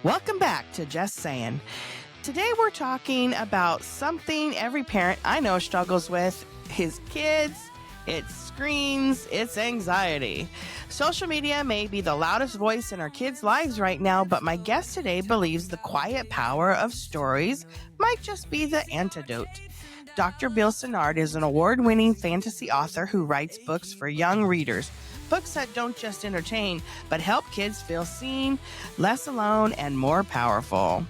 Welcome back to Just Saying. Today we're talking about something every parent I know struggles with: his kids, its screens, its anxiety. Social media may be the loudest voice in our kids' lives right now, but my guest today believes the quiet power of stories might just be the antidote. Dr. Bill Senyard is an award-winning fantasy author who writes books for young readers. Books that don't just entertain, but help kids feel seen, less alone, and more powerful.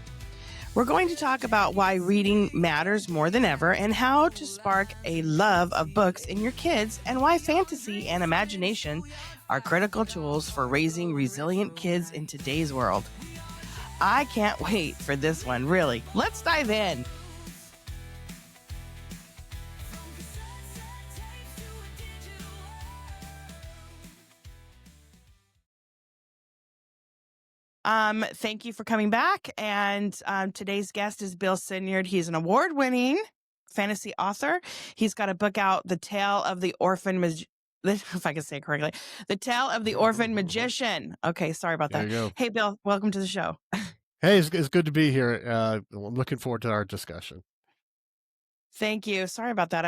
We're going to talk about why reading matters more than ever and how to spark a love of books in your kids, and why fantasy and imagination are critical tools for raising resilient kids in today's world. I can't wait for this one, really. Let's dive in. Thank you for coming back. And today's guest is Bill Senyard. He's an award-winning fantasy author. He's got a book out, The Tale of the Orphan if I can say it correctly, The Tale of the Orphan Magician. Okay, sorry about There that. you go. Hey, Bill, welcome to the show. Hey, it's good to be here. I'm looking forward to our discussion. Thank you. Sorry about that.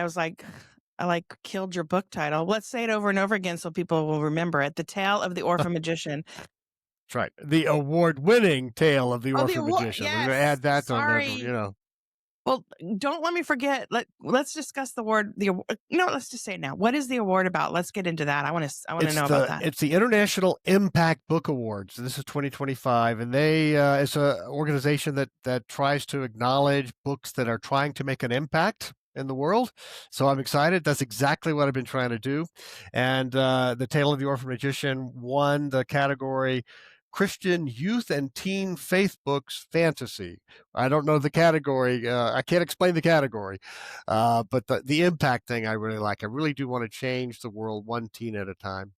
I killed your book title. Let's say it over and over again so people will remember it. The Tale of the Orphan Magician. That's right. The award-winning Tale of the Orphan Magician. Yes. We're going to add that Sorry. on there, Well, don't let me forget. Let's discuss the award. Let's just say it now. What is the award about? Let's get into that. I want to know about that. It's the International Impact Book Awards. This is 2025, and it's an organization that tries to acknowledge books that are trying to make an impact in the world. So I'm excited. That's exactly what I've been trying to do. And The Tale of the Orphan Magician won the category Christian Youth and Teen Faith Books Fantasy. I don't know the category. I can't explain the category, but the impact thing I really like. I really do want to change the world one teen at a time.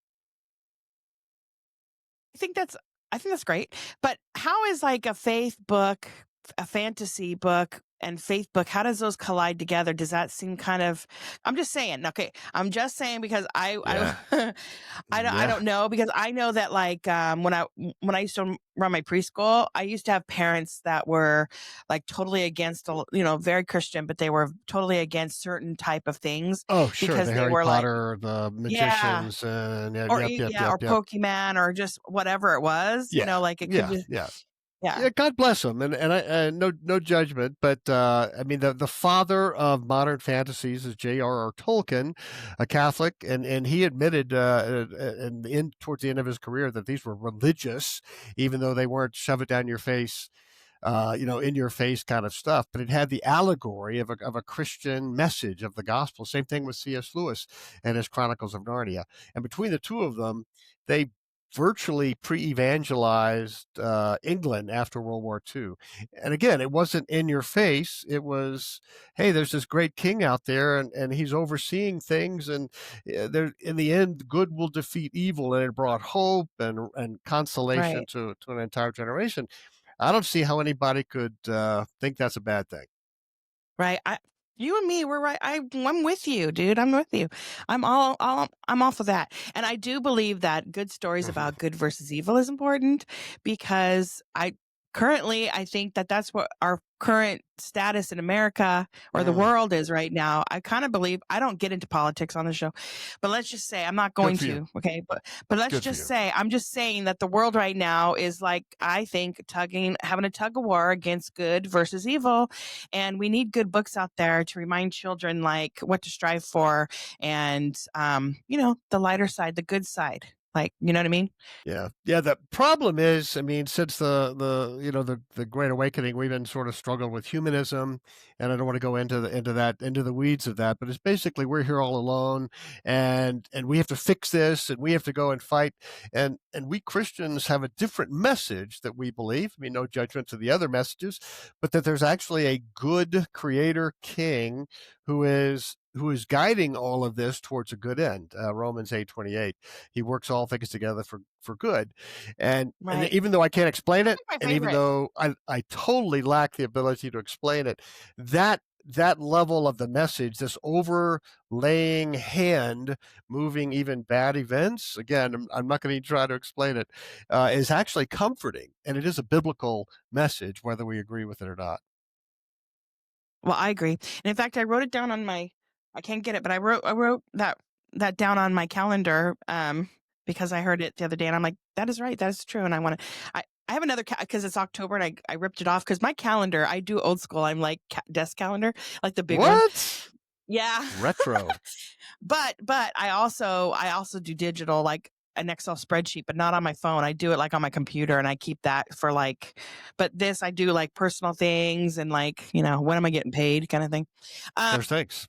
I think that's great. But how is like a faith book, a fantasy book, and faith book, how does those collide together? Does that seem kind of, I'm just saying, okay, I'm just saying because I don't know, because I know that when I used to run my preschool, I used to have parents that were like totally against, very Christian, but they were totally against certain type of things. Oh, sure. Because the they Harry were Potter, the magicians, or Pokemon, or just whatever it was, it could just, Yeah, God bless him, and I no judgment, but I mean the father of modern fantasies is J.R.R. Tolkien, a Catholic, and he admitted towards the end of his career that these were religious, even though they weren't shove it down your face, in your face kind of stuff, but it had the allegory of a Christian message of the gospel. Same thing with C.S. Lewis and his Chronicles of Narnia, and between the two of them, they virtually pre-evangelized England after World War II. And again, it wasn't in your face. It was, hey, there's this great king out there, and he's overseeing things, and there, in the end, good will defeat evil. And it brought hope and consolation to an entire generation. I don't see how anybody could think that's a bad thing. Right. You and me, we're right. I'm with you, dude. I'm with you. I'm off of that. And I do believe that good stories about good versus evil is important, because I think that that's what our current status in America or the world is right now. I kind of believe, I don't get into politics on the show, but let's just say I'm not going to. Okay. But let's just say, I'm just saying that the world right now is like, I think having a tug of war against good versus evil. And we need good books out there to remind children like what to strive for, and, the lighter side, the good side. Like, you know what I mean? Yeah. The problem is, I mean, since the Great Awakening, we've been sort of struggled with humanism, and I don't want to go into the weeds of that, but it's basically we're here all alone, and we have to fix this, and we have to go and fight, and we Christians have a different message that we believe. I mean, no judgment to the other messages, but that there's actually a good Creator King who is guiding all of this towards a good end. Romans 8:28. He works all things together for good. And even though I can't explain it, and even though I totally lack the ability to explain it, that that level of the message, this overlaying hand moving even bad events, again, I'm not going to try to explain it, is actually comforting. And it is a biblical message, whether we agree with it or not. Well, I agree. And in fact, I wrote it down on my I can't get it, but I wrote that down on my calendar because I heard it the other day and I'm like, that is right. That is true. And I have another because it's October and I ripped it off because my calendar, I do old school. I'm like desk calendar, like the big one. What? Yeah. Retro. But I also do digital, like an Excel spreadsheet, but not on my phone. I do it like on my computer and I keep that for like, but this I do like personal things and like, when am I getting paid kind of thing. Um, There's things.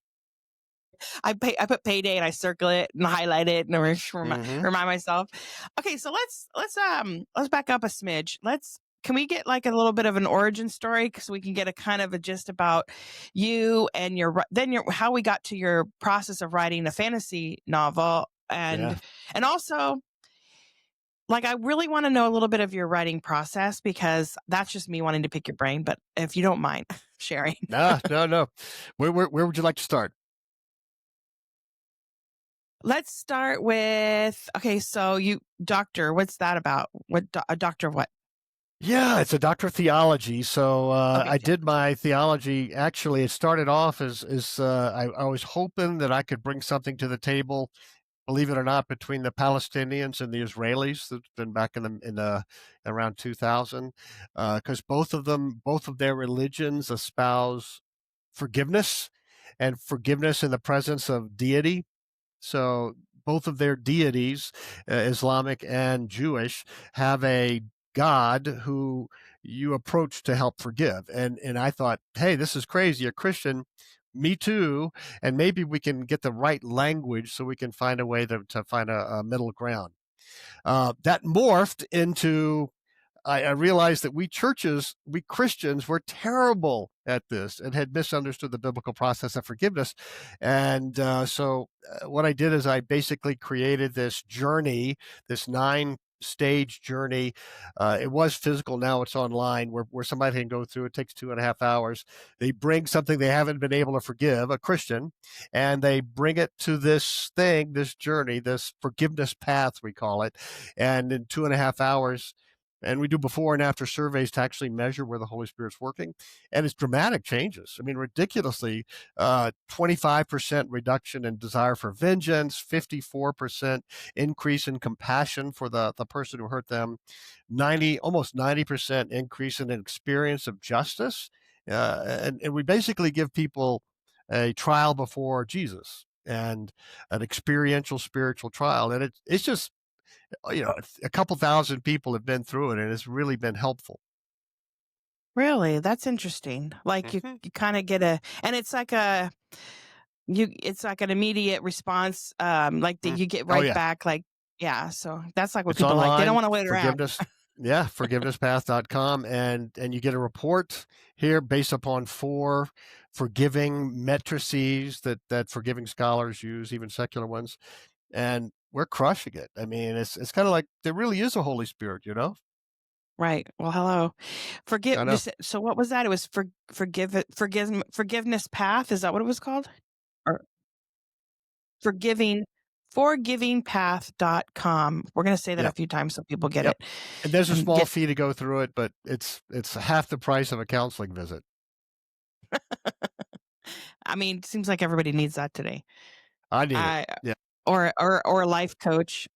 I put payday and I circle it and highlight it and Hmm. remind myself. Okay, so let's back up a smidge. Can we get like a little bit of an origin story so we can get a kind of a gist about you and your how we got to your process of writing a fantasy novel Yeah. and also like I really want to know a little bit of your writing process because that's just me wanting to pick your brain, but if you don't mind sharing. No, no, no. Where would you like to start? Let's start with okay, so you doctor, what's that about? A doctor of what? Yeah, it's a doctor of theology. So Okay, I yeah. did my theology. Actually, it started off as I was hoping that I could bring something to the table. Believe it or not, between the Palestinians and the Israelis, that's been back in the around 2000, because both of their religions espouse forgiveness and forgiveness in the presence of deity. So both of their deities, Islamic and Jewish, have a God who you approach to help forgive. And I thought, hey, this is crazy. A Christian, me too. And maybe we can get the right language so we can find a way to find a middle ground. That morphed into I realized that we Christians, were terrible at this and had misunderstood the biblical process of forgiveness. And what I did is I basically created this journey, this 9 stage journey. It was physical, now it's online, where somebody can go through. It takes 2.5 hours. They bring something they haven't been able to forgive, a Christian, and they bring it to this thing, this journey, this forgiveness path, we call it. And in 2.5 hours, and we do before and after surveys to actually measure where the Holy Spirit's working. And it's dramatic changes. I mean, ridiculously, 25% reduction in desire for vengeance, 54% increase in compassion for the person who hurt them, almost 90% increase in an experience of justice. And we basically give people a trial before Jesus and an experiential spiritual trial. And it's just a couple thousand people have been through it, and it's really been helpful. Really? That's interesting. Like you Mhm. you kind of get and it's like an immediate response like that Mm. you get Oh right yeah, back like yeah, so that's like what it's people like. They don't online. want to wait around. Forgiveness, yeah, forgivenesspath.com, and you get a report here based upon 4 forgiving matrices that forgiving scholars use, even secular ones, and we're crushing it. I mean, it's kind of like there really is a Holy Spirit, you know. Right. Well, hello. I Forgive know. just so what was that? It was forgiveness path. Is that what it was called? Or forgiving forgivingpath.com. We're going to say that a Yep. few times so people get Yep. it And there's a and small get fee to go through it, but it's half the price of a counseling visit. I mean, it seems like everybody needs that today. I need it. I Yeah. or a life coach.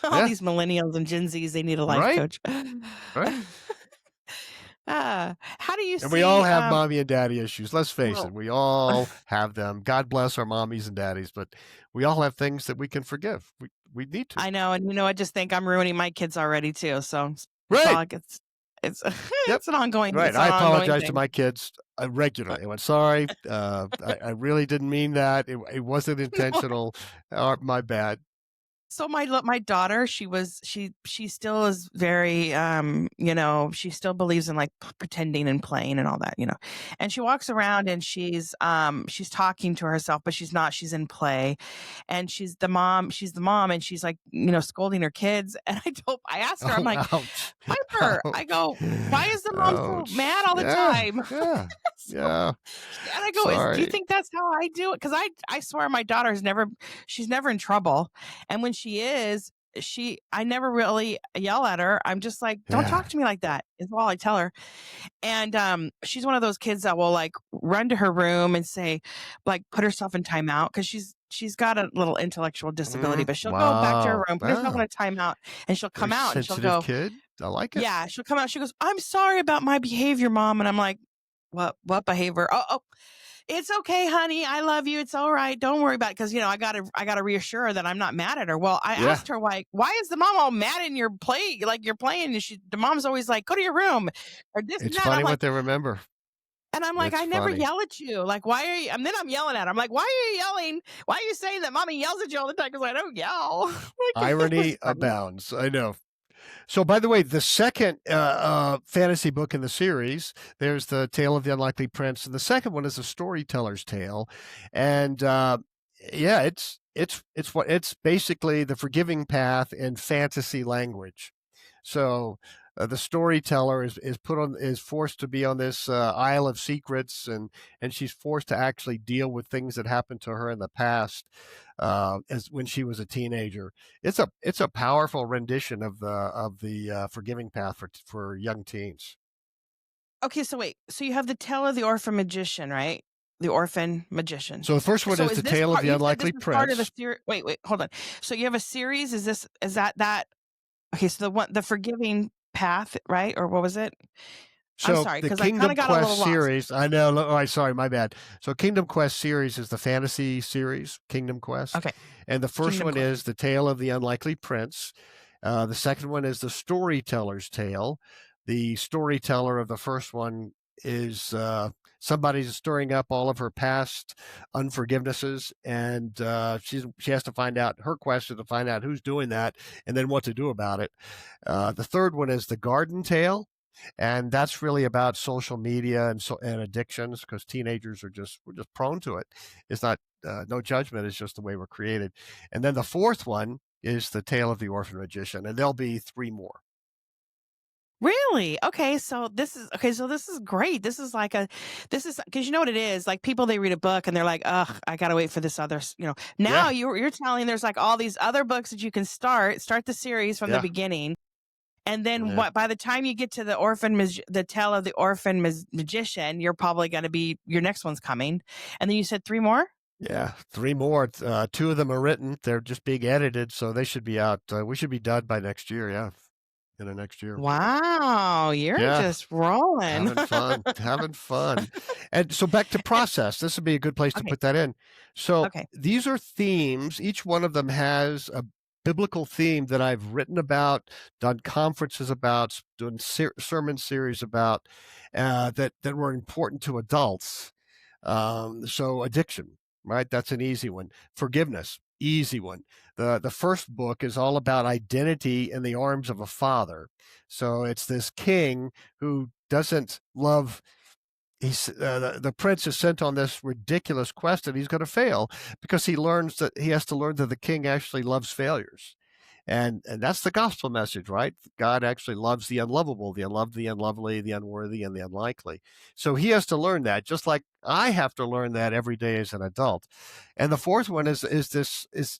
All Yeah. these millennials and Gen Zs, they need a life Right. coach. Right. How do you And we all see? have mommy and daddy issues. Let's face it. Well, We all have them. God bless our mommies and daddies, but we all have things that we can forgive. We need to. I know, and I just think I'm ruining my kids already too. So it's all Right. like it's Yep. Right. it's I an ongoing apologize to thing. my kids regularly. I went, sorry. I really didn't mean that. It wasn't No, intentional. My bad. So my daughter, she still is very she still believes in like pretending and playing and all that, And she walks around and she's talking to herself, but she's not, she's in play. And she's the mom and she's like, scolding her kids. And I asked her, I'm Oh, like, ouch. Piper, I Ouch. go, why is the mom so mad Ouch. all the Yeah. time? Yeah. So, Yeah. and I go, do you Sorry. think that's how I do it? Because I swear my daughter's she's never in trouble. And when she is, I never really yell at her. I'm just like, don't Yeah. talk to me like that, is all I tell her. And she's one of those kids that will like run to her room and say, like, put herself in timeout because she's got a little intellectual disability, but she'll go back to her Wow. room, put herself in Wow. a timeout, and she'll Very come out and she'll sensitive go, kid. I like it. yeah, she'll come out. She goes, I'm sorry about my behavior, mom. And I'm like, what behavior? Oh, it's okay, honey. I love you. It's all right. Don't worry about it. Cause I gotta reassure her that I'm not mad at her. Well, I Yeah. asked her why is the mom all mad in your play? Like you're playing and the mom's always like, go to your room or this and It's that. And funny what they remember. I'm like, It's I never funny. yell at you. Like, why are you? And then I'm yelling at her. I'm like, why are you yelling? Why are you saying that mommy yells at you all the time? Cause I don't yell. Like, it was Irony funny. abounds. I know. So, by the way, the second fantasy book in the series, there's the Tale of the Unlikely Prince, and the second one is a storyteller's tale, and yeah, it's basically the forgiving path in fantasy language. So. The storyteller is forced to be on this isle of secrets, and she's forced to actually deal with things that happened to her in the past, as when she was a teenager. It's a powerful rendition of the forgiving path for young teens. Okay, so wait. So you have the Tale of the Orphan Magician, right? The Orphan Magician. So the first one So is is the this tale of part? the You said this unlikely is part of the prince. series. Wait, hold on. So you have a series. Is that? Okay, so the Forgiving Path, right? Or what was it? I'm So sorry, the because I kind Kingdom of got a Quest little lost. series, I know. Oh, I sorry, my bad. So Kingdom Quest series is the fantasy series, Kingdom Quest, Okay, and the first Kingdom one Quest. is the Tale of the Unlikely Prince. The second one is the Storyteller's Tale. The storyteller of the first one is somebody's stirring up all of her past unforgivenesses, and she has to find out, her quest is to find out who's doing that and then what to do about it. The third one is the Garden Tale, and that's really about social media and addictions, because teenagers we're just prone to it. It's not no judgment. It's just the way we're created. And then the fourth one is the Tale of the Orphan Magician, and there'll be three more. Really? Okay, so this is great. This is because you know what it is. Like people, they read a book and they're like, ugh, I gotta wait for this other. Yeah, Now you're telling there's like all these other books that you can start the series from the yeah, beginning. And then yeah, what? By the time you get to the Tale of the Orphan Magician, you're probably going to be your next one's coming. And then you said three more. yeah. Three more. Two of them are written. They're just being edited, so they should be out. We should be done by next year. Yeah, in the next year. Wow, you're Yeah. just rolling. Having fun, having fun. And so back to process. This would be a good place to Okay, put that in. So okay. these are themes. Each one of them has a biblical theme that I've written about, done conferences about, done sermon series about, that were important to adults. So addiction, right? That's an easy one. Forgiveness, easy one. The first book is all about identity in the arms of a father. So it's this king who doesn't love. The prince is sent on this ridiculous quest, and he's going to fail because he learns that he has to learn that the king actually loves failures, and that's the gospel message, right? God actually loves the unlovable, the unloved, the unlovely, the unworthy, and the unlikely. So he has to learn that, just like I have to learn that every day as an adult. And the fourth one is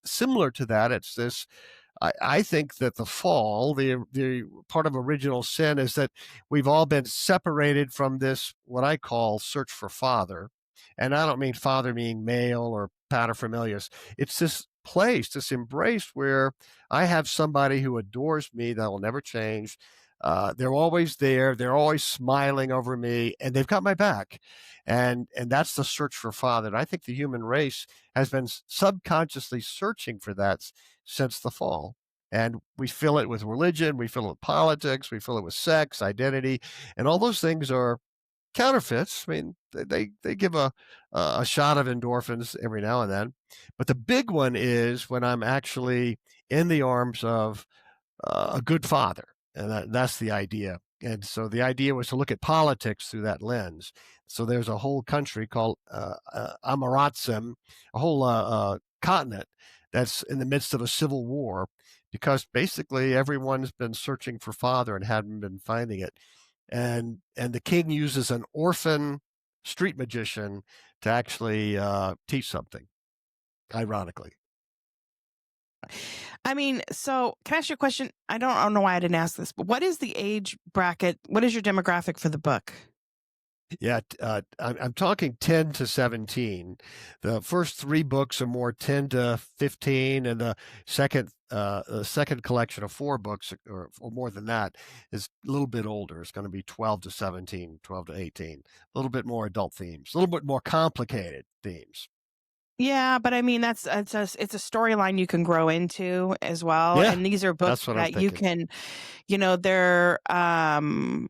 similar to that. It's this. I think that the fall, the part of original sin, is that we've all been separated from this, what I call search for father. And I don't mean father meaning male or paterfamilias. It's this place, this embrace where I have somebody who adores me that will never change. They're always there. They're always smiling over me, and they've got my back. And that's the search for father. And I think the human race has been subconsciously searching for that since the fall. And we fill it with religion, we fill it with politics, we fill it with sex, identity, and all those things are counterfeits. I mean, they give a shot of endorphins every now and then, but the big one is when I'm actually in the arms of a good father, and that's the idea. And so the idea was to look at politics through that lens. So there's a whole country called Amaratsim, a whole continent that's in the midst of a civil war because basically everyone's been searching for father and hadn't been finding it. And the king uses an orphan street magician to actually teach something, ironically. I mean, so can I ask you a question? I don't know why I didn't ask this, but what is the age bracket? What is your demographic for the book? Yeah, I'm talking 10 to 17. The first three books are more 10 to 15, and the second collection of four books, or more than that, is a little bit older. It's going to be 12 to 17, 12 to 18. A little bit more adult themes, a little bit more complicated themes. Yeah, but I mean it's a storyline you can grow into as well. Yeah, And these are books that's what I'm that you thinking. can,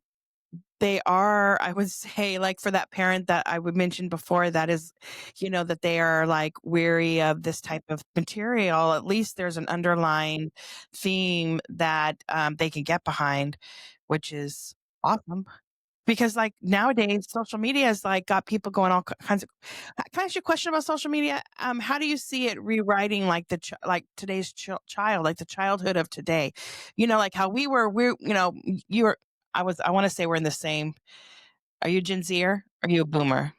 they are, I would say, like for that parent that I would mention before, that is, that they are like weary of this type of material. At least there's an underlying theme that they can get behind, which is awesome. Because like nowadays, social media has like got people going all kinds of. Can I ask you a question about social media? How do you see it rewriting like like today's child, like the childhood of today? Like how you were. I want to say we're in the same. Are you Gen Zer? Are you a boomer?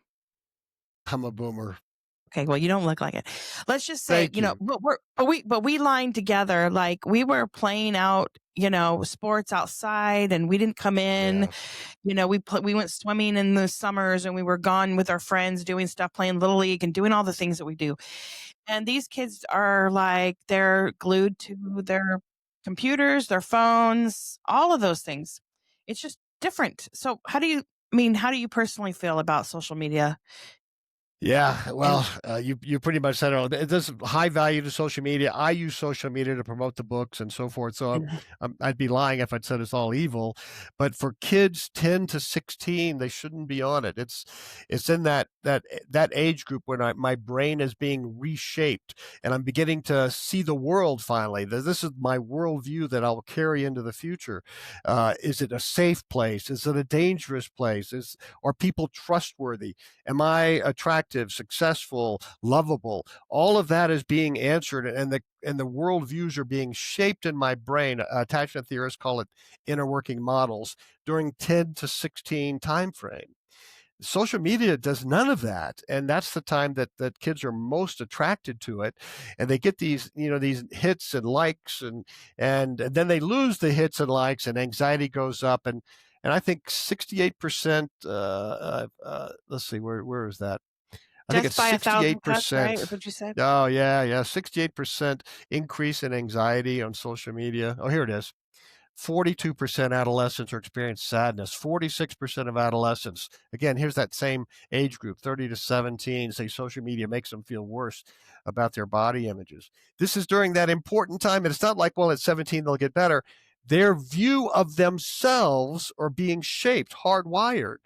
I'm a boomer. Okay, well, you don't look like it. Let's just say, Thank you. but we lined together like we were playing out, sports outside, and we didn't come in. Yeah. We went swimming in the summers, and we were gone with our friends doing stuff, playing Little League and doing all the things that we do. And these kids are like, they're glued to their computers, their phones, all of those things. It's just different. So how do you personally feel about social media? Yeah, And well, you pretty much said it all. There's high value to social media. I use social media to promote the books and so forth. So and I'd be lying if I'd said it's all evil. But for kids 10 to 16, they shouldn't be on it. It's in that age group when my brain is being reshaped and I'm beginning to see the world finally. This is my worldview that I'll carry into the future. Is it a safe place? Is it a dangerous place? Are people trustworthy? Am I attractive, successful, lovable? All of that is being answered, and the worldviews are being shaped in my brain. Attachment theorists call it inner working models during 10 to 16 time frame. Social media does none of that, and that's the time that kids are most attracted to it, and they get these hits and likes, and then they lose the hits and likes, and anxiety goes up, and I think 68%. Let's see, where is that? I think death it's by 1,000 cuts, right? Is 68%. what you said? Oh, yeah. 68% increase in anxiety on social media. Oh, here it is. 42% adolescents are experiencing sadness. 46% of adolescents, again, here's that same age group, 30 to 17, say social media makes them feel worse about their body images. This is during that important time. And it's not like, well, at 17, they'll get better. Their view of themselves are being shaped, hardwired.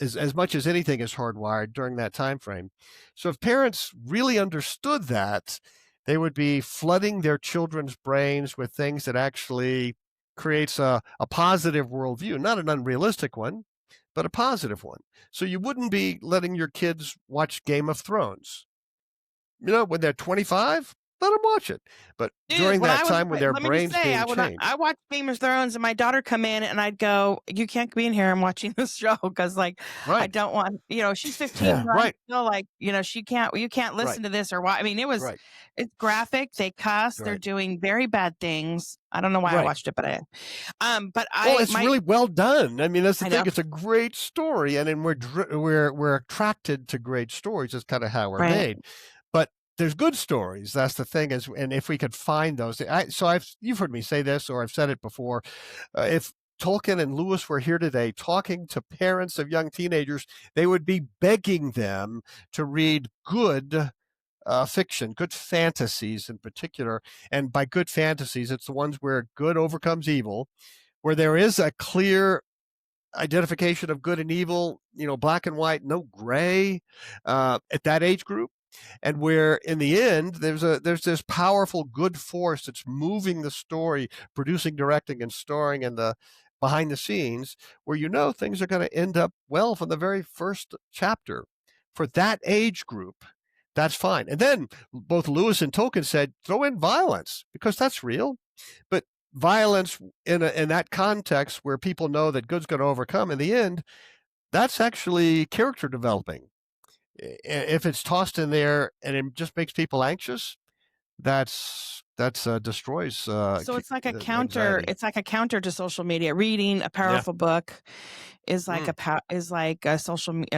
As much as anything is hardwired during that time frame. So if parents really understood that, they would be flooding their children's brains with things that actually creates a positive worldview, not an unrealistic one, but a positive one. So you wouldn't be letting your kids watch Game of Thrones. When they're 25, let them watch it. But Dude, during when that I was, time when their let me just brain's say, being changed. I watched Game of Thrones, and my daughter come in, and I'd go, "You can't be in here. I'm watching this show because, like, I Right. don't want." She's 15, Yeah. but I'm Right. still like, you can't Right. listen to this or why. I mean, Right. it's graphic. They cuss. They're Right. doing very bad things. I don't know why I Right. watched it, but Well, it's really well done. I mean, that's the I thing. know, It's a great story, and then we're attracted to great stories. That's kind of how we're right? made. But there's good stories. That's the thing. And if we could find those, you've heard me say this, or I've said it before. If Tolkien and Lewis were here today talking to parents of young teenagers, they would be begging them to read good fiction, good fantasies in particular. And by good fantasies, it's the ones where good overcomes evil, where there is a clear identification of good and evil, black and white, no gray, at that age group. And where in the end there's this powerful good force that's moving the story, producing, directing, and starring in the behind the scenes, where things are going to end up well from the very first chapter. For that age group, that's fine. And then both Lewis and Tolkien said throw in violence, because that's real. But violence in that context where people know that good's going to overcome in the end, that's actually character developing. If it's tossed in there and it just makes people anxious, that's destroys So it's like a counter. anxiety. It's like a counter to social media. Reading a Yeah. powerful book is like Mm.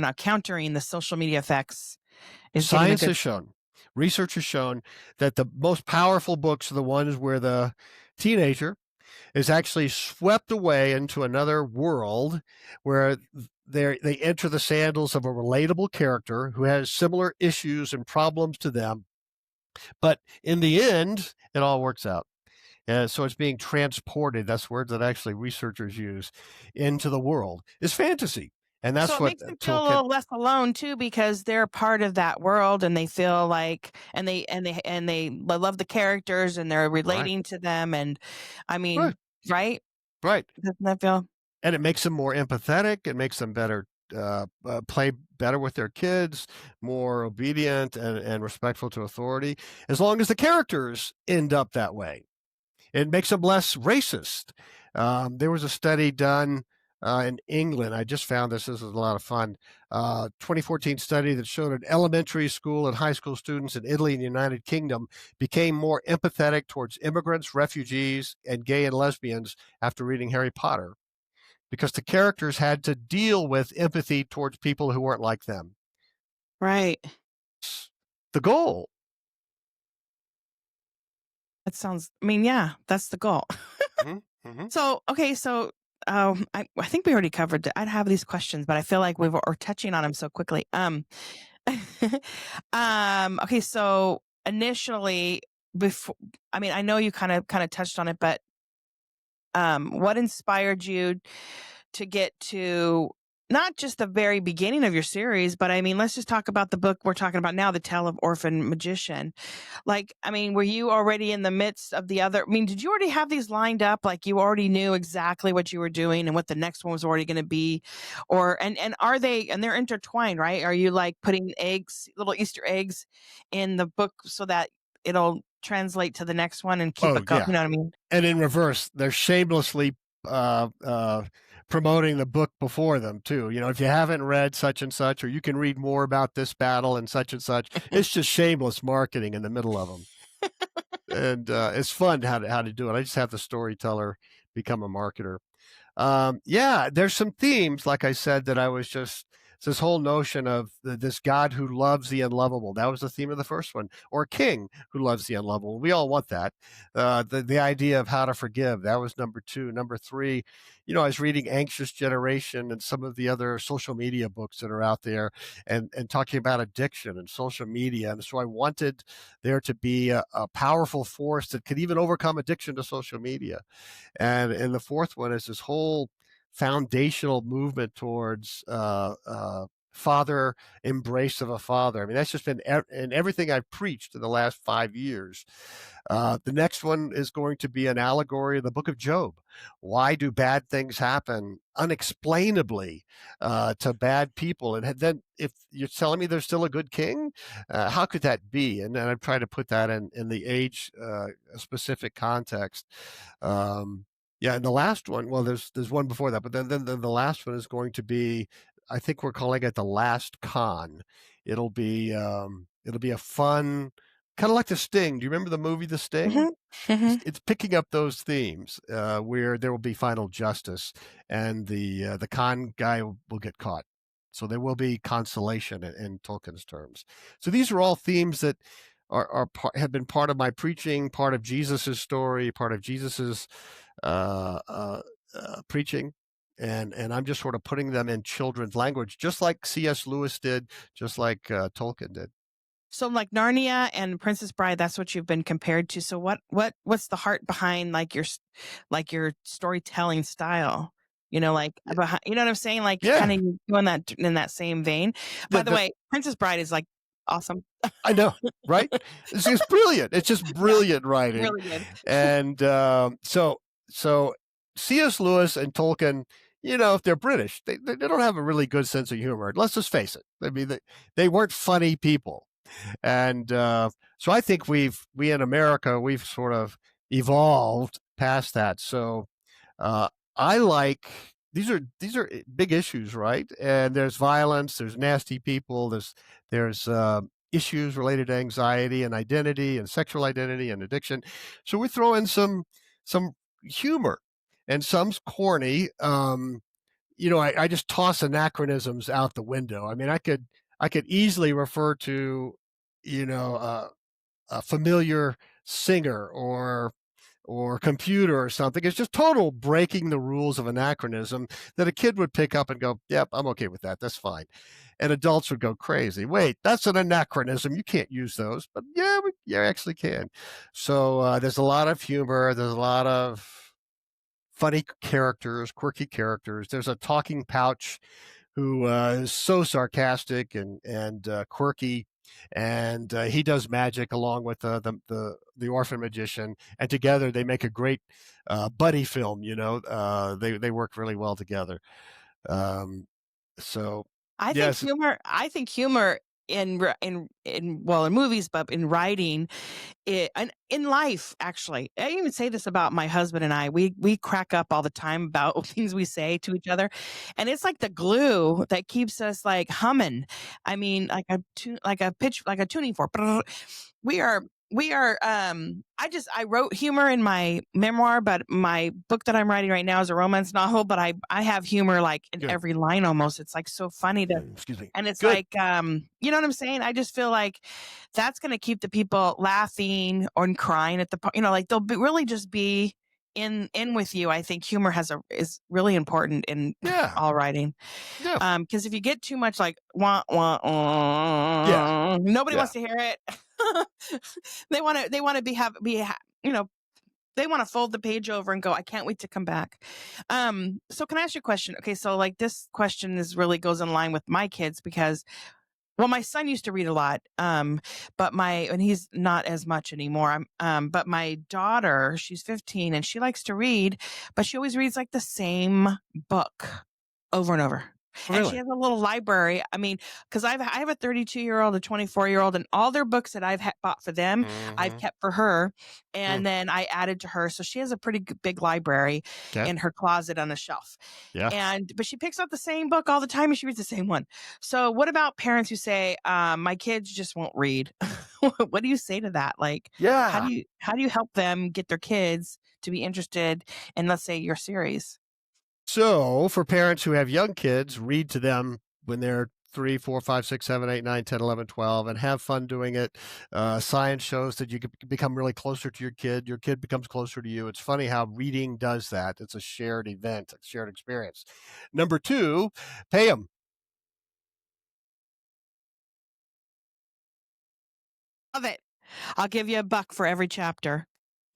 a countering the social media effects. Is getting a Science good. has shown, research has shown that the most powerful books are the ones where the teenager is actually swept away into another world where they enter the sandals of a relatable character who has similar issues and problems to them. But in the end, it all works out. So it's being transported. That's words that actually researchers use into the world. It's fantasy. And So that's it what makes them feel a Tolkien, little less alone too, because they're part of that world, and they feel like, and they love the characters, and they're right, relating to them, and I right, mean, right? right. Doesn't that feel? And it makes them more empathetic. It makes them better, play better with their kids, more obedient and respectful to authority, as long as the characters end up that way. It makes them less racist. There was a study done in England. I just found this. This is a lot of fun. 2014 study that showed an elementary school and high school students in Italy and the United Kingdom became more empathetic towards immigrants, refugees, and gay and lesbians after reading Harry Potter, because the characters had to deal with empathy towards people who weren't like them. Right. The goal. That sounds. I mean, yeah, that's the goal. Mm-hmm. Mm-hmm. So okay, so I think we already covered. I'd have these questions, but I feel like we're touching on them so quickly. Okay, so initially, before, I mean, I know you kind of touched on it, but what inspired you to get to not just the very beginning of your series, but I mean, let's just talk about the book we're talking about now, The Tale of Orphan Magician. Like, I mean, were you already in the midst of the other? I mean, did you already have these lined up? Like, you already knew exactly what you were doing and what the next one was already going to be, or and are they, and they're intertwined, right? Are you like putting eggs, little Easter eggs, in the book so that it'll translate to the next one and keep Oh it going? yeah. You know what I mean? And in reverse, they're shamelessly uh, uh, promoting the book before them too. If you haven't read such and such, or you can read more about this battle and such, it's just shameless marketing in the middle of them. And it's fun how to do it. I just have the storyteller become a marketer. Yeah, there's some themes, like I said, that I was just this whole notion of this God who loves the unlovable. That was the theme of the first one, or a king who loves the unlovable. We all want that. The idea of how to forgive. That was number two. Number three, I was reading Anxious Generation and some of the other social media books that are out there, and talking about addiction and social media. And so I wanted there to be a powerful force that could even overcome addiction to social media. And the fourth one is this whole foundational movement towards father embrace of a father. I mean, that's just been in everything I've preached in the last 5 years. The next one is going to be an allegory of the book of Job. Why do bad things happen unexplainably to bad people? And then, if you're telling me there's still a good king, how could that be? And I'm trying to put that in the age specific context. Yeah, and the last one, well, there's one before that, but then the last one is going to be, I think we're calling it the Last Con. It'll be a fun, kind of like The Sting. Do you remember the movie The Sting? Hmm. Hmm. It's picking up those themes where there will be final justice, and the con guy will get caught. So there will be consolation in Tolkien's terms. So these are all themes that have been part of my preaching, part of Jesus's story, part of Jesus's uh, uh, preaching, and I'm just sort of putting them in children's language, just like C.S. Lewis did, just like Tolkien did. So like Narnia and Princess Bride, that's what you've been compared to. So what's the heart behind like your storytelling style? like you know what I'm saying? Like kind Yeah. of going that in that same vein. By the The way, Princess Bride is like awesome. I know, right? It's just brilliant. It's just Yeah, brilliant writing. really good. And so C.S. Lewis and Tolkien, if they're British, they don't have a really good sense of humor. Let's just face it. I mean, they weren't funny people. And so I think we in America, we've sort of evolved past that. So uh, I like these are big issues, right? And there's violence, there's nasty people, there's issues related to anxiety and identity and sexual identity and addiction. So we throw in some humor, and some's corny. I just toss anachronisms out the window. I mean, I could easily refer to, a familiar singer or computer or something. It's just total breaking the rules of anachronism that a kid would pick up and go, "Yep, I'm okay with that. That's fine." And adults would go crazy. Wait, that's an anachronism. You can't use those. But yeah, you actually can. So there's a lot of humor. There's a lot of funny characters, quirky characters. There's a talking pouch who is so sarcastic and quirky, and he does magic along with the orphan magician, and together they make a great buddy film. They work really well together. Um, so yes, I think humor in well, in movies, but in writing, and in life, actually, I even say this about my husband and I. We crack up all the time about things we say to each other, and it's like the glue that keeps us like humming. I mean, like a pitch, like a tuning fork. We are. I wrote humor in my memoir, but my book that I'm writing right now is a romance novel, but I have humor like in good. every line almost. It's like so funny to, Excuse me. and it's Good. like, you know what I'm saying? I just feel like that's going to keep the people laughing or crying at like they'll really just be in with you. I think humor is really important in Yeah. all writing. Yeah. Because if you get too much like wah, wah, Yeah. nobody Yeah. wants to hear it. They want to they want to fold the page over and go, I can't wait to come back. So can I ask you a question? Okay, so like this question really goes in line with my kids because, well, my son used to read a lot, and he's not as much anymore. But my daughter, she's 15 and she likes to read, but she always reads like the same book over and over. And she Really. has a little library. I mean, because I have a 32-year-old, a 24-year-old, and all their books that I've bought for them, I've Mm-hmm. kept for her, and then I added to her. So she has a pretty big library Okay. in her closet on a shelf. Yeah. But she picks up the same book all the time, and she reads the same one. So what about parents who say, my kids just won't read? What do you say to that? Like, how Yeah. do you help them get their kids to be interested in, let's say, your series? So, for parents who have young kids, read to them when they're 3, 4, 5, 6, 7, 8, 9, 10, 11, 12, and have fun doing it. Science shows that you can become really closer to your kid. Your kid becomes closer to you. It's funny how reading does that. It's a shared event, a shared experience. Number 2, pay them. Love it. I'll give you $1 for every chapter.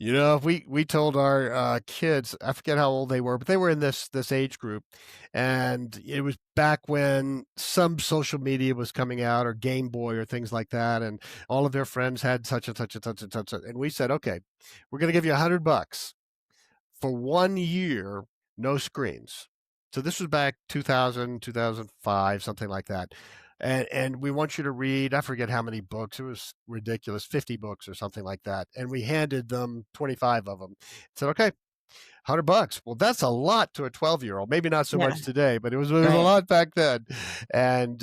If we told our kids, I forget how old they were, but they were in this age group, and it was back when some social media was coming out, or Game Boy, or things like that, and all of their friends had such and such and such and such, and we said, okay, we're going to give you $100 for 1 year, no screens. So this was back 2000, 2005, something like that. And we want you to read, I forget how many books. It was ridiculous, 50 books or something like that. And we handed them 25 of them. Said, okay, $100. Well, that's a lot to a 12-year-old. Maybe not so Yeah, much today, but it was a right. lot back then. And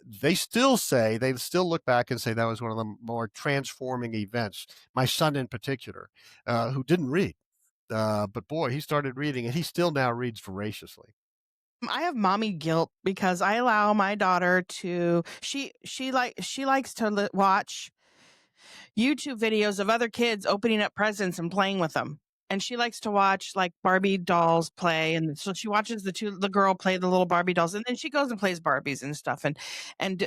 they still look back and say that was one of the more transforming events. My son in particular, who didn't read, but boy, he started reading, and he still now reads voraciously. I have mommy guilt because I allow my daughter to she likes to watch YouTube videos of other kids opening up presents and playing with them. and she likes to watch like Barbie dolls play, and so she watches the girl play the little Barbie dolls, and then she goes and plays Barbies and stuff, and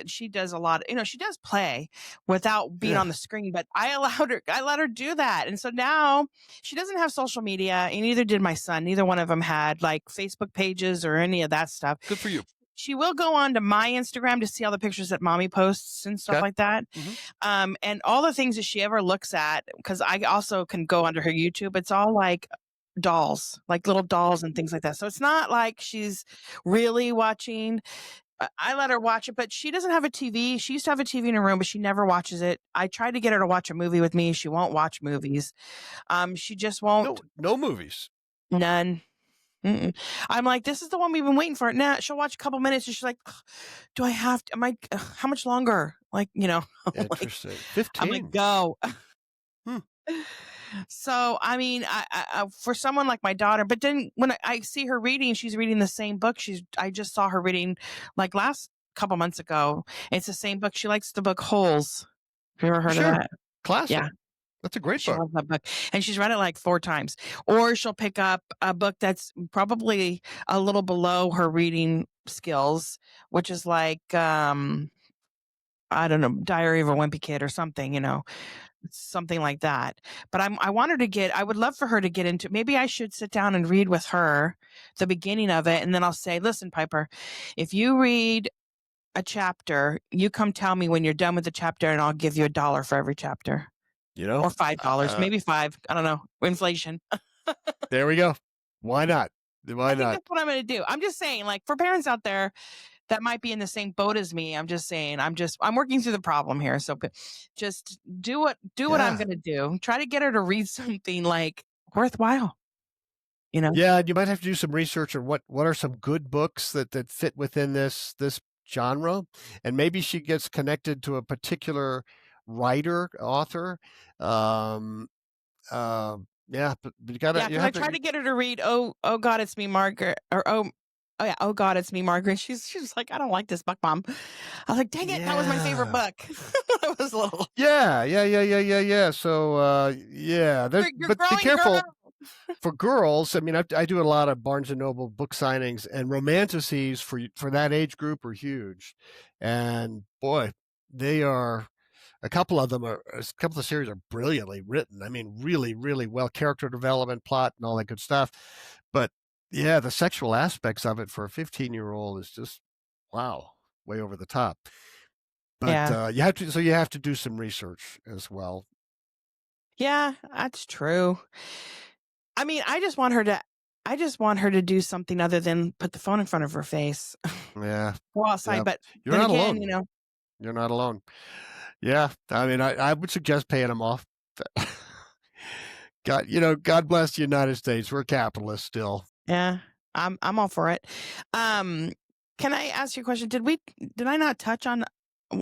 she does a lot. She does play without being Yeah. on the screen, but I let her do that, and so now she doesn't have social media, and neither did my son. Neither one of them had like Facebook pages or any of that stuff. Good for you. She will go on to my Instagram to see all the pictures that mommy posts and stuff Okay. like that. And all the things that she ever looks at, because I also can go onto her YouTube, it's all like dolls, like little dolls and things like that. So it's not like she's really watching. I let her watch it, but she doesn't have a TV. She used to have a TV in her room, but she never watches it. I tried to get her to watch a movie with me. She won't watch movies. She just won't. No movies. None. Mm-mm. I'm like, this is the one we've been waiting for. Now she'll watch a couple minutes and she's like, do I have to, how much longer? Like, Interesting. I'm like, 15. go. Hmm. So, I mean, I for someone like my daughter, but then when I see her reading, she's reading the same book. I just saw her reading like last couple months ago. It's the same book. She likes the book Holes. Have you ever heard of Sure. that? Classic. Yeah. That's a great She book. loves that book, and she's read it like 4 times. Or she'll pick up a book that's probably a little below her reading skills, which is like, I don't know, Diary of a Wimpy Kid or something, something like that. But I want her to I would love for her to get into, maybe I should sit down and read with her the beginning of it. And then I'll say, listen, Piper, if you read a chapter, you come tell me when you're done with the chapter and I'll give you $1 for every chapter. Or $5, maybe 5. I don't know. Inflation. There we go. Why not? I think that's what I'm going to do. I'm just saying, like, for parents out there that might be in the same boat as me, I'm just saying, I'm working through the problem here. So just do what I'm going to do. Try to get her to read something like worthwhile. Yeah, you might have to do some research on what are some good books that fit within this genre, and maybe she gets connected to a particular writer, author. Yeah, but you gotta. Yeah, because I tried to get her to read "Oh God, It's Me, Margaret," or "Oh yeah, Oh God, It's Me, Margaret." She was like, "I don't like this book, Mom." I was like, "Dang it, that was my favorite book." I was little. Yeah. So yeah, You're but be growing, careful. girl. For girls, I mean, I do a lot of Barnes and Noble book signings, and romanticies for that age group are huge, and boy, they are. A couple of the series are brilliantly written. I mean, really, really well, character development, plot, and all that good stuff. But yeah, the sexual aspects of it for a 15-year-old is just wow, way over the top. But Yeah. you have to do some research as well. Yeah, that's true. I mean, I just want her to do something other than put the phone in front of her face. Yeah. Go outside, Yeah. but You're then not again, alone. You're not alone. Yeah. I mean, I would suggest paying them off. God bless the United States. We're capitalists still. Yeah, I'm all for it. Can I ask you a question? Did I not touch on?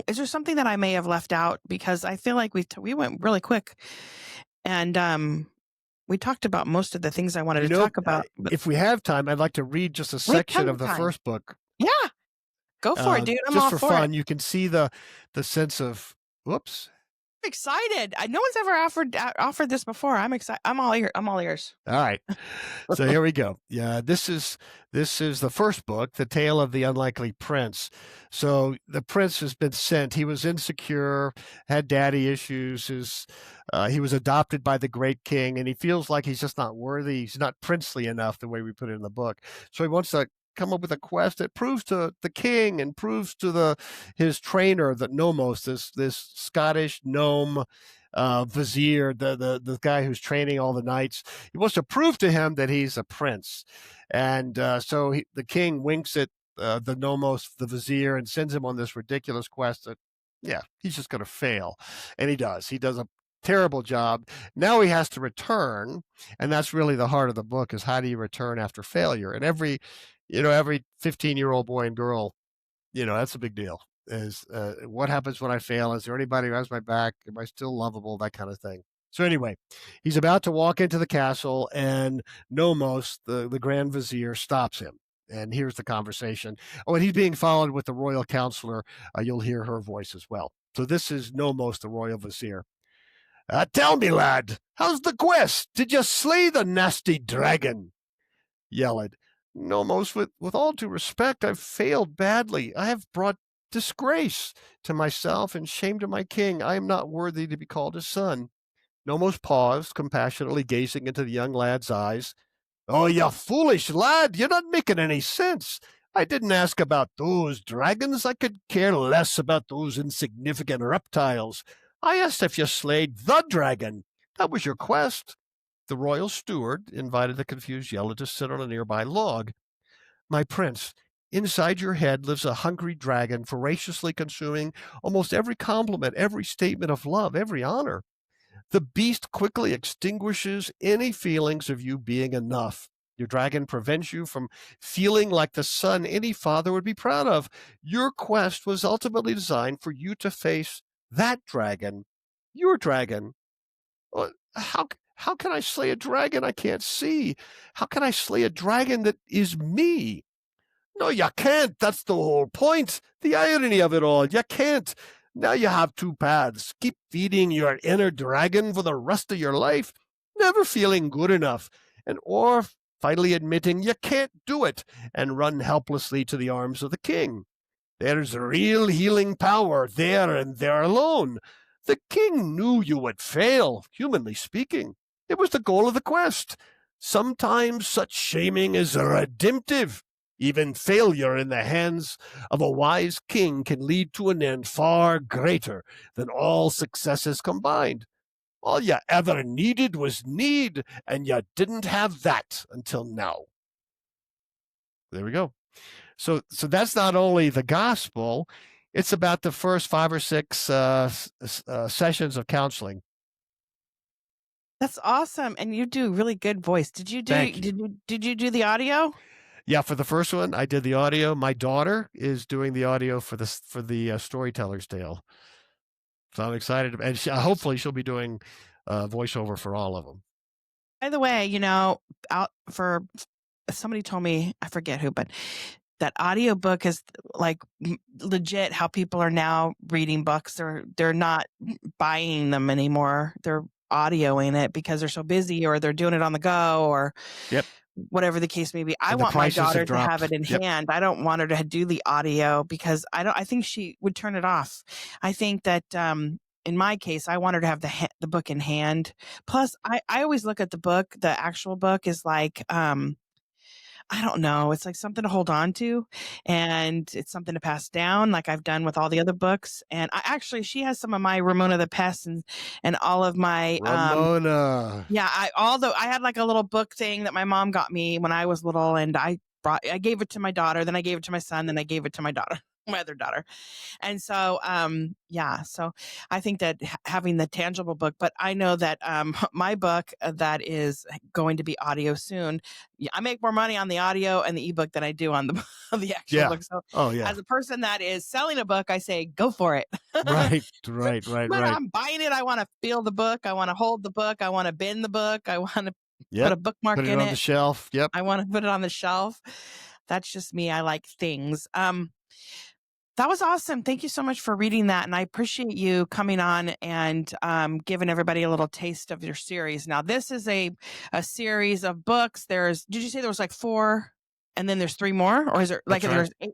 Is there something that I may have left out? Because I feel like we went really quick, and we talked about most of the things I wanted to talk about. If we have time, I'd like to read just a section of the first book. Yeah, go for it, dude. I'm just all for for fun. it. You can see the sense of whoops. I'm excited. No one's ever offered this before. I'm excited. I'm all ears. All right. So here we go. Yeah, this is the first book, The Tale of the Unlikely Prince. So the prince has been sent. He was insecure, had daddy issues. He was adopted by the great king, and he feels like he's just not worthy. He's not princely enough the way we put it in the book. So he wants to come up with a quest that proves to the king and proves to his trainer, the Nomos, this Scottish gnome vizier, the guy who's training all the knights. He wants to prove to him that he's a prince, and so the king winks at the Nomos, the vizier, and sends him on this ridiculous quest that, yeah, he's just going to fail, and he does. He does a terrible job. Now he has to return, and that's really the heart of the book: is how do you return after failure? And every 15-year-old boy and girl, that's a big deal. Is what happens when I fail? Is there anybody who has my back? Am I still lovable? That kind of thing. So anyway, he's about to walk into the castle, and Nomos, the Grand Vizier, stops him. And here's the conversation. Oh, and he's being followed with the royal counselor. You'll hear her voice as well. So this is Nomos, the royal vizier. Tell me, lad, how's the quest? Did you slay the nasty dragon? Yelled. No, most with all due respect, I've failed badly. I have brought disgrace to myself and shame to my king. I am not worthy to be called his son. Nomos paused, compassionately gazing into the young lad's eyes. Oh, you foolish lad, you're not making any sense. I didn't ask about those dragons. I could care less about those insignificant reptiles. I asked if you slayed the dragon. That was your quest. The royal steward invited the confused Yellow to sit on a nearby log. My prince, inside your head lives a hungry dragon, voraciously consuming almost every compliment, every statement of love, every honor. The beast quickly extinguishes any feelings of you being enough. Your dragon prevents you from feeling like the son any father would be proud of. Your quest was ultimately designed for you to face that dragon, your dragon. How can I slay a dragon I can't see? How can I slay a dragon that is me? No, you can't. That's the whole point. The irony of it all. You can't. Now you have two paths. Keep feeding your inner dragon for the rest of your life, never feeling good enough, or finally admitting you can't do it and run helplessly to the arms of the king. There's real healing power there and there alone. The king knew you would fail, humanly speaking. It was the goal of the quest. Sometimes such shaming is redemptive. Even failure in the hands of a wise king can lead to an end far greater than all successes combined. All you ever needed was need, and you didn't have that until now. There we go. So that's not only the gospel, it's about the first 5 or 6 sessions of counseling. That's awesome, and you do really good voice. Did you do the audio? Yeah, for the first one, I did the audio. My daughter is doing the audio for the Storyteller's Tale. So I'm excited, and hopefully she'll be doing voiceover for all of them. By the way, somebody told me, I forget who, but that audiobook is like legit how people are now reading books. They're not buying them anymore. They're audioing it because they're so busy, or they're doing it on the go, or whatever the case may be. I want my daughter to have it in hand. I don't want her to do the audio because I think she would turn it off. I think that in my case, I want her to have the book in hand. Plus, I always look at the book. The actual book is like I don't know. It's like something to hold on to, and it's something to pass down, like I've done with all the other books. And she has some of my Ramona the Pest and all of my Ramona. I had like a little book thing that my mom got me when I was little, and I gave it to my daughter, then I gave it to my son, then I gave it to my daughter, my other daughter. And so, so I think that having the tangible book, but I know that my book that is going to be audio soon, I make more money on the audio and the ebook than I do on the actual book. So as a person that is selling a book, I say, go for it. Right. When I'm buying it, I want to feel the book. I want to hold the book. I want to bend the book. I want to put a bookmark in it. Put it on the shelf. Yep. I want to put it on the shelf. That's just me. I like things. That was awesome. Thank you so much for reading that. And I appreciate you coming on and giving everybody a little taste of your series. Now, this is a series of books. Did you say there was like 4 and then there's 3 more? Or is there like there's 8?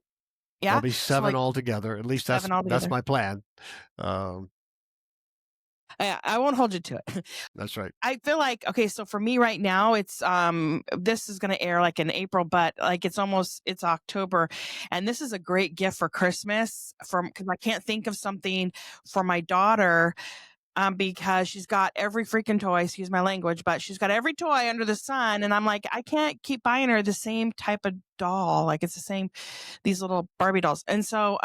Yeah. There'll be 7 altogether. At least that's my plan. I won't hold you to it. That's right. I feel like, okay, so for me right now, it's this is going to air like in April, but like it's October, and this is a great gift for Christmas because I can't think of something for my daughter because she's got every freaking toy, excuse my language, but she's got every toy under the sun, and I'm like, I can't keep buying her the same type of doll, like it's the same, these little Barbie dolls. And so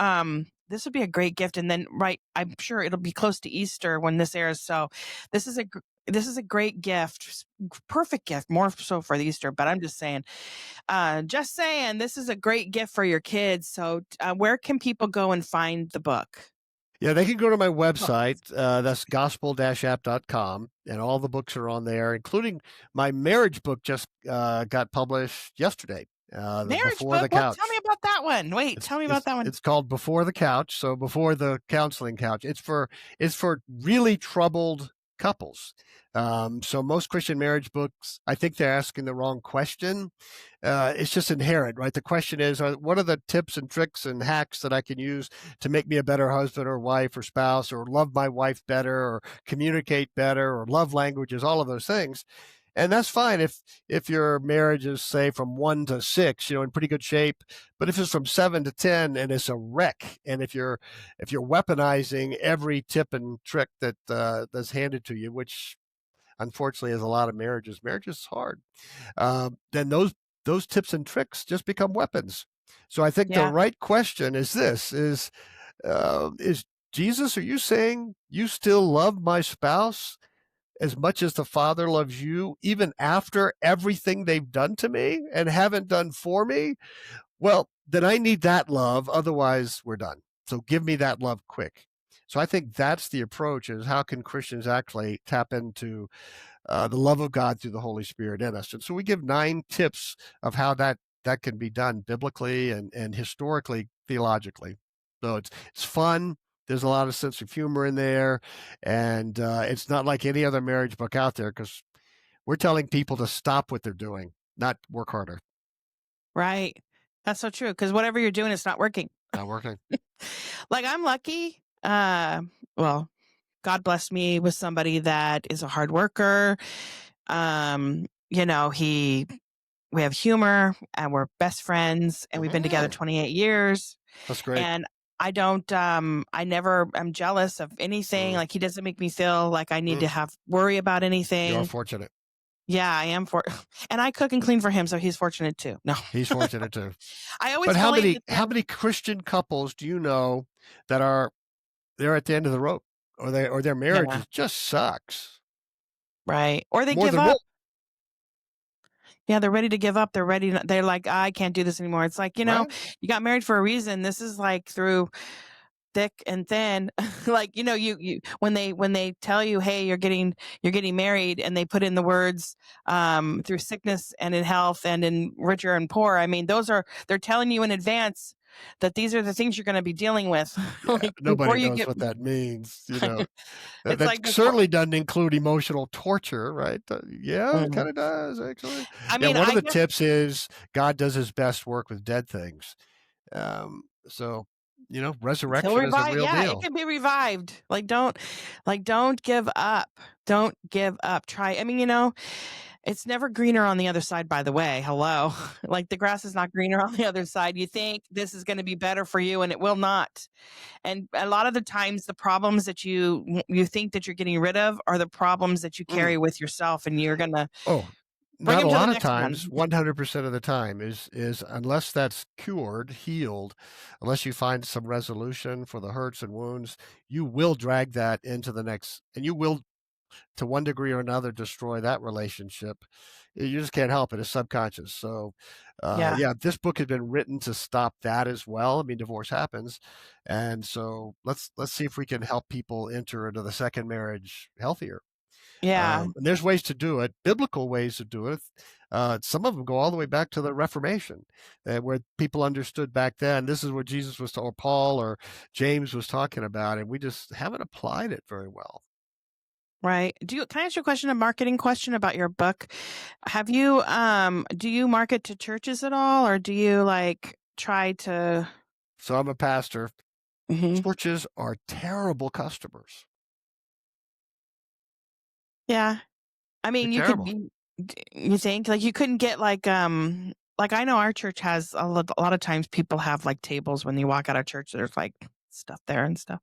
this would be a great gift. And then, I'm sure it'll be close to Easter when this airs. So this is a great gift, perfect gift, more so for the Easter. But I'm just saying, this is a great gift for your kids. So where can people go and find the book? Yeah, they can go to my website. That's gospel-app.com, and all the books are on there, including my marriage book just got published yesterday. Marriage book? Well, tell me about that one. Tell me about that one. It's called Before the Couch. So before the counseling couch. It's for really troubled couples. So most Christian marriage books, I think they're asking the wrong question. It's just inherent, right? The question is, what are the tips and tricks and hacks that I can use to make me a better husband or wife or spouse, or love my wife better, or communicate better, or love languages, all of those things. And that's fine if your marriage is, say, from 1 to 6, in pretty good shape. But if it's from 7 to 10 and it's a wreck, and if you're weaponizing every tip and trick that's handed to you, which unfortunately is a lot of marriages, marriage is hard, then those tips and tricks just become weapons. So I think the Yeah. right question is this: is Jesus, are you saying you still love my spouse as much as the Father loves you, even after everything they've done to me and haven't done for me? Well, then I need that love. Otherwise, we're done. So give me that love quick. So I think that's the approach: is how can Christians actually tap into the love of God through the Holy Spirit in us? And so we give 9 tips of how that can be done biblically and historically, theologically. So it's fun. There's a lot of sense of humor in there, and it's not like any other marriage book out there, because we're telling people to stop what they're doing, not work harder. Right. That's so true. Because whatever you're doing, it's not working. Not working. Like, I'm lucky. Well, God blessed me with somebody that is a hard worker. We have humor, and we're best friends, and we've been together 28 years. That's great. And I don't, I never am jealous of anything. Like, he doesn't make me feel like I need to worry about anything. You're fortunate. Yeah, I am and I cook and clean for him, so he's fortunate too. No, he's fortunate too. I always. But how many Christian couples do you know that they're at the end of the rope, or their marriage just sucks? Right, or they give up. Yeah, they're ready to give up. They're like, I can't do this anymore. It's like, you got married for a reason. This is like through thick and thin. Like, you when they tell you, hey, you're getting married, and they put in the words through sickness and in health and in richer and poor. I mean, they're telling you in advance that these are the things you're going to be dealing with. Yeah, like, nobody knows what that means. That like certainly doesn't include emotional torture, right? It kind of does, actually. I mean, one of the tips is God does his best work with dead things. So resurrection is a real deal. It can be revived. Don't give up. Don't give up. Try. I mean, it's never greener on the other side, by the way. Hello. Like, the grass is not greener on the other side. You think this is going to be better for you, and it will not. And a lot of the times, the problems that you think that you're getting rid of are the problems that you carry with yourself, and you're going to. Not a lot of times, 100% of the time is unless that's cured, healed, unless you find some resolution for the hurts and wounds, you will drag that into the next, and you will, to one degree or another, destroy that relationship. You just can't help it. It's subconscious. So, this book has been written to stop that as well. I mean, divorce happens, and so let's see if we can help people enter into the second marriage healthier. Yeah. And there's ways to do it, biblical ways to do it. Some of them go all the way back to the Reformation, where people understood back then. This is what Jesus was, or Paul or James was talking about, and we just haven't applied it very well. Right. Can I ask you a marketing question about your book? Have you, do you market to churches at all, or do you try to? So I'm a pastor. Churches are terrible customers. Yeah. I mean, you think you couldn't get I know our church has a lot of times people have tables when you walk out of church. There's stuff there and stuff.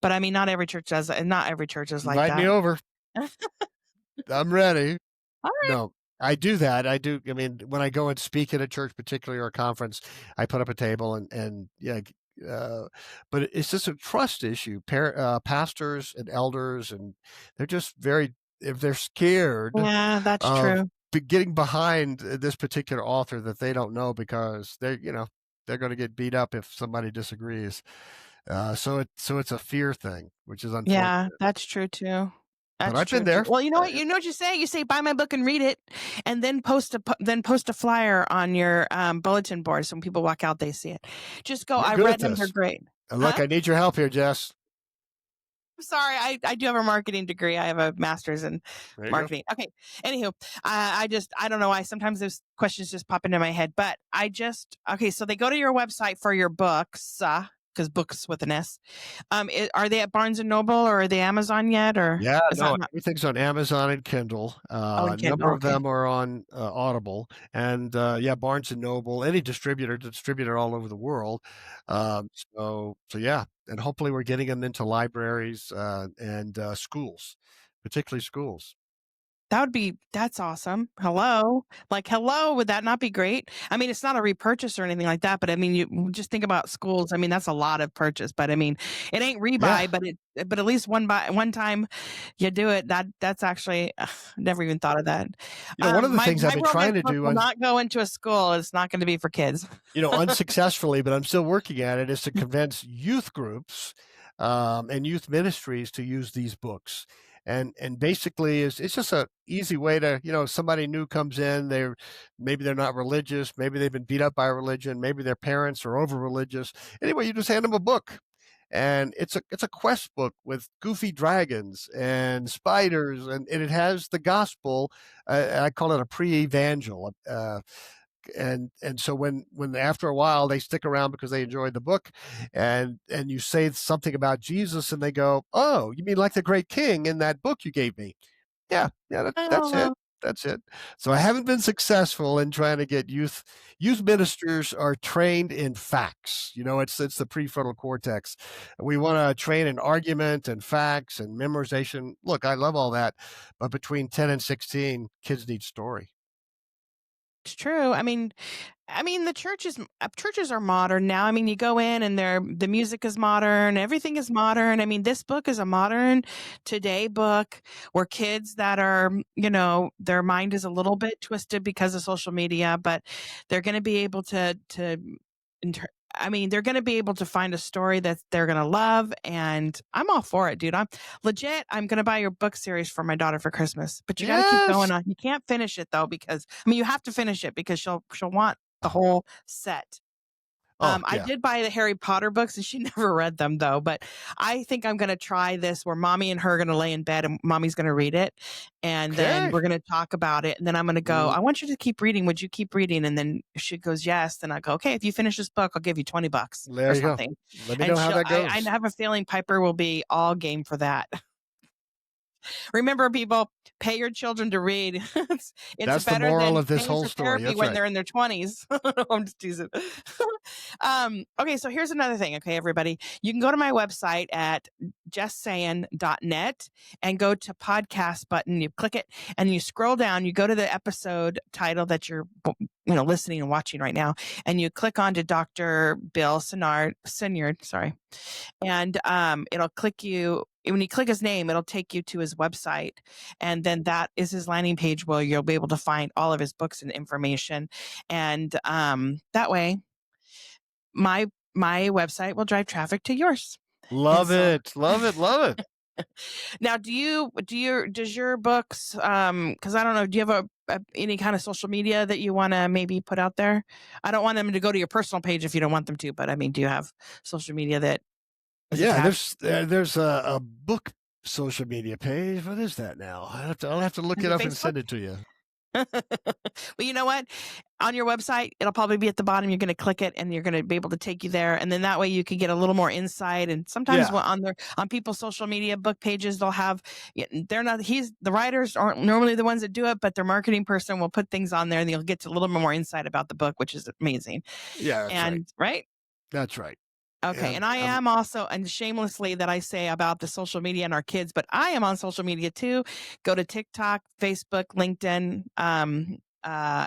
But I mean, not every church does, and not every church is like that. Invite me over. I'm ready. All right. No, I do that. I do. I mean, when I go and speak at a church, particularly, or a conference, I put up a table and but it's just a trust issue. Pastors and elders, and they're just if they're scared. Yeah, that's true. Getting behind this particular author that they don't know, because they're going to get beat up if somebody disagrees. So it's a fear thing, which is unfortunate. Yeah, that's true too. But I've been there. Well, you know what? You know what you say? You say, buy my book and read it, and then post a flyer on your bulletin board, so when people walk out, they see it. Just go, I read them. They're great. Look, I need your help here, Jess. Sorry, I do have a marketing degree. I have a master's in There you go. marketing. Okay. Anywho, I don't know why sometimes those questions just pop into my head, but okay. So they go to your website for your books, because books with an S. Are they at Barnes and Noble or are they Amazon yet? Or Yeah, is that no, not? everything's on Amazon and Kindle. Oh, A and number Kindle. of Okay. them are on Audible, and yeah, Barnes and Noble, any distributor all over the world. So yeah, and hopefully we're getting them into libraries and schools, particularly schools. That's awesome. Hello. Like, hello, would that not be great? I mean, it's not a repurchase or anything like that, but I mean, you just think about schools. I mean, that's a lot of purchase, but I mean, it ain't Yeah, rebuy, but at least one time you do it. That's actually, never even thought of that. one of the things I've My been trying romance to book do will on not go into a school. It's not going to be for kids. unsuccessfully, but I'm still working at it, is to convince youth groups and youth ministries to use these books. And basically, it's just a easy way to, somebody new comes in, maybe they're not religious, maybe they've been beat up by religion, maybe their parents are over religious. Anyway, you just hand them a book, and it's a quest book with goofy dragons and spiders, and it has the gospel. I call it a pre-evangel. And so when after a while they stick around because they enjoyed the book, and you say something about Jesus, and they go, "Oh, you mean like the great king in that book you gave me?" Yeah, that's it. Oh, That's it. So I haven't been successful in trying to get youth ministers are trained in facts. It's the prefrontal cortex. We want to train in argument and facts and memorization. Look, I love all that, but between 10 and 16, kids need story. it's true. I mean, the churches are modern now. I mean, you go in and the music is modern, everything is modern. I mean, this book is a modern today book where kids that are, their mind is a little bit twisted because of social media, but they're going to be able to inter- I mean, they're going to be able to find a story that they're going to love, and I'm all for it, dude. I'm going to buy your book series for my daughter for Christmas, but you got to keep going Yes. on. You can't finish it though, because I mean, you have to finish it because she'll want the whole set. Oh, I yeah. did buy the Harry Potter books and she never read them though, but I think I'm going to try this where mommy and her are going to lay in bed and mommy's going to read it. And then Okay. we're going to talk about it. And then I'm going to go, Mm, I want you to keep reading. Would you keep reading? And then she goes, yes. Then I go, okay, if you finish this book, I'll give you $20 there or you go. something. Let me And know how that I goes. have a feeling Piper will be all game for that. Remember, people, pay your children to read. It's That's the better moral than of this paying whole for story. therapy That's when right. they're in their 20s. I'm just teasing. Okay, so here's another thing. Okay, everybody, you can go to my website at justsayin.net and go to podcast button. You click it and you scroll down. You go to the episode title that you're listening and watching right now, and you click onto Dr. Bill Senyard, sorry, and it'll click you. When you click his name, it'll take you to his website, and then that is his landing page where you'll be able to find all of his books and information. And that way, my website will drive traffic to yours. And Love so it. Love it. Love it. now, does your books? Because I don't know, do you have any kind of social media that you want to maybe put out there? I don't want them to go to your personal page if you don't want them to, but I mean, do you have social media that is Yeah, attached? there's a book social media page. What is that now? I'll have to look Is it it up and Facebook? send it to you. Well, you know what? On your website, it'll probably be at the bottom. You're going to click it, and you're going to be able to take you there, and then that way you can get a little more insight. And sometimes Yeah. on people's social media book pages, they'll have they're not the writers aren't normally the ones that do it, but their marketing person will put things on there, and you'll get a little bit more insight about the book, which is amazing. Yeah, that's right. And right. That's right. Okay. And And I am also, and shamelessly that I say about the social media and our kids, but I am on social media too. Go to TikTok, Facebook, LinkedIn,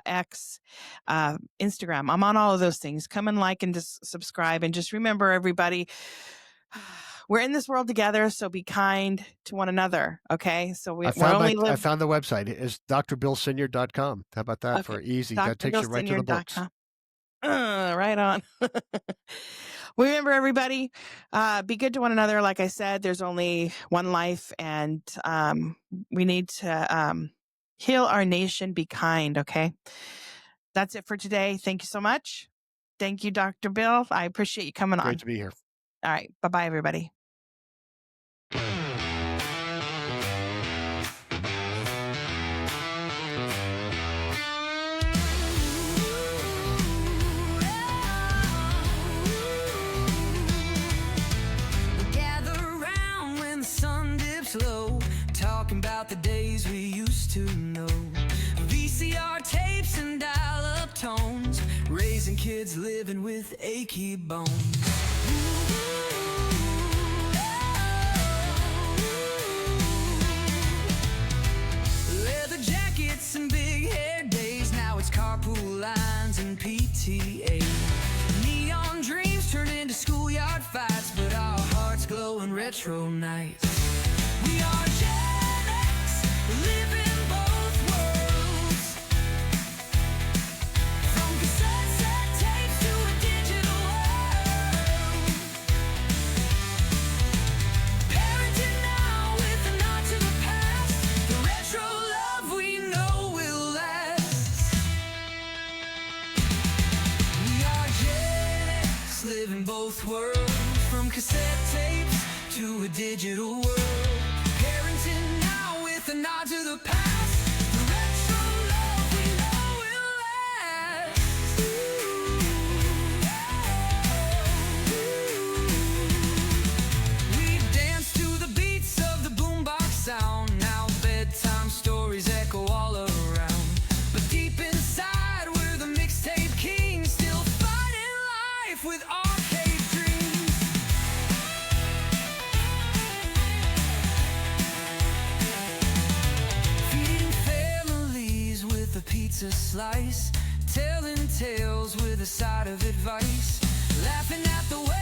X, Instagram. I'm on all of those things. Come and like and just subscribe. And just remember, everybody, we're in this world together. So be kind to one another. Okay. So we only I live. found the website. It's drbillsenior.com. How about that Okay. for easy? That takes you right to the books. DrBillSenior.com. Right on. Remember, everybody, be good to one another. Like I said, there's only one life, and we need to heal our nation. Be kind, okay? That's it for today. Thank you so much. Thank you, Dr. Bill. I appreciate you coming Great on. to be here. All right. Bye-bye, everybody. to know. VCR tapes and dial-up tones, raising kids living with achy bones. Leather jackets and big hair days, now it's carpool lines and PTA. Neon dreams turn into schoolyard fights, but our hearts glow in retro nights. We are Gen X, living both worlds. From cassette set tapes to a digital world. Parenting now with a nod to the past. The retro love we know will last. We are Gen X, living both worlds. From cassette tapes to a digital world. Parenting now with a nod to the past. The retro love we know will last. We dance to the beats of the boombox sound. Now bedtime stories echo all around. But deep inside we're the mixtape kings, still fighting life with arcade dreams. Feeding families with a pizza slice, telling tales with a side of advice, laughing at the way